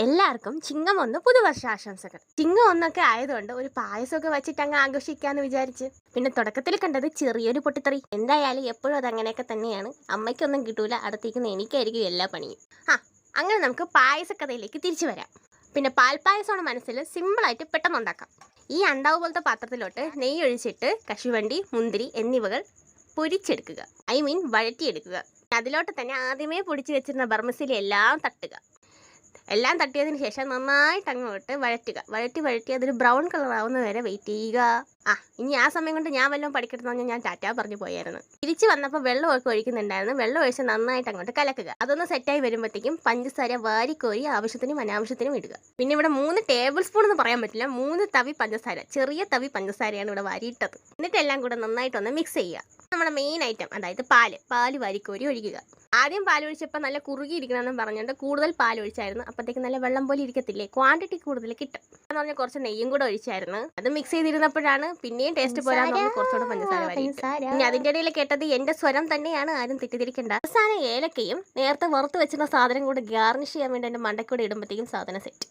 എല്ലാവർക്കും ചിങ്ങം 1 പുതുവർഷാശംസകൾ. ചിങ്ങം 1 ആയതുകൊണ്ട് ഒരു പായസമൊക്കെ വെച്ചിട്ട് അങ്ങ് ആഘോഷിക്കാന്ന് വിചാരിച്ച്. പിന്നെ തുടക്കത്തിൽ കണ്ടത് ചെറിയൊരു പൊട്ടിത്തെറി. എന്തായാലും എപ്പോഴും അത് അങ്ങനെയൊക്കെ തന്നെയാണ്. അമ്മയ്ക്കൊന്നും കിട്ടൂല, അടുത്തേക്ക് എനിക്കായിരിക്കും എല്ലാ പണിയും. അങ്ങനെ നമുക്ക് പായസക്കഥയിലേക്ക് തിരിച്ചു വരാം. പിന്നെ പാൽപ്പായസമാണ് മനസ്സിൽ സിമ്പിളായിട്ട് പെട്ടെന്ന് ഉണ്ടാക്കാം. ഈ അണ്ടാവ് പോലത്തെ പാത്രത്തിലോട്ട് നെയ്യ് ഒഴിച്ചിട്ട് കശുവണ്ടി, മുന്തിരി എന്നിവകൾ പൊരിച്ചെടുക്കുക. വഴറ്റിയെടുക്കുക. അതിലോട്ട് തന്നെ ആദ്യമേ പൊടിച്ചു വെച്ചിരുന്ന ബർമസിലി എല്ലാം തട്ടിയതിന് ശേഷം നന്നായിട്ട് അങ്ങോട്ട് വഴറ്റി അതൊരു ബ്രൗൺ കളർ ആവുന്ന വരെ വെയിറ്റ് ചെയ്യുക. ഇനി ആ സമയം കൊണ്ട് ഞാൻ വല്ലതും പഠിക്കണമെന്ന് പറഞ്ഞാൽ ഞാൻ ടാറ്റാ പറഞ്ഞു പോയായിരുന്നു. തിരിച്ചു വന്നപ്പോൾ വെള്ളമൊക്കെ ഒഴിക്കുന്നുണ്ടായിരുന്നു. വെള്ളം ഒഴിച്ച് നന്നായിട്ട് അങ്ങോട്ട് കലക്കുക. അതൊന്ന് സെറ്റായി വരുമ്പോഴത്തേക്കും പഞ്ചസാര വാരിക്കോരി ആവശ്യത്തിനും അനാവശ്യത്തിനും ഇടുക. പിന്നെ ഇവിടെ 3 ടേബിൾ സ്പൂൺ എന്ന് പറയാൻ പറ്റില്ല, 3 തവി പഞ്ചസാര, ചെറിയ തവി പഞ്ചസാരയാണ് ഇവിടെ വാരിയിട്ടത്. എന്നിട്ട് എല്ലാം കൂടെ നന്നായിട്ടൊന്ന് മിക്സ് ചെയ്യുക. നമ്മുടെ മെയിൻ ഐറ്റം, അതായത് പാല് വാരിക്കോരി ഒഴിക്കുക. ആദ്യം പാൽ ഒഴിച്ചപ്പോൾ നല്ല കുറുകിയിരിക്കണമെന്ന് പറഞ്ഞുകൊണ്ട് കൂടുതൽ പാൽ ഒഴിച്ചായിരുന്നു. അപ്പോഴത്തേക്ക് നല്ല വെള്ളം പോലെ ഇരിക്കത്തില്ലേ, ക്വാണ്ടിറ്റി കൂടുതൽ കിട്ടും എന്ന് പറഞ്ഞാൽ കുറച്ച് നെയ്യും കൂടെ ഒഴിച്ചായിരുന്നു. അത് മിക്സ് ചെയ്തിരുന്നപ്പോഴാണ് പിന്നെയും ടേസ്റ്റ് പോരാന്ന് പറഞ്ഞ് കുറച്ചുകൂടെ പഞ്ചസാര വാരിയിട്ട്. ഇനി അതിൻ്റെ ഇടയിൽ കേട്ടത് എൻ്റെ സ്വരം തന്നെയാണ്, ആരും തെറ്റിദ്ധരിക്കേണ്ട. അവസാനം ഏലക്കയും നേരത്തെ വറുത്ത് വെച്ചിരുന്ന സാധനം കൂടെ ഗാർണിഷ് ചെയ്യാൻ വേണ്ടി എൻ്റെ മണ്ടക്കൂടെ ഇടുമ്പോഴത്തേക്കും സാധനം സെറ്റ്.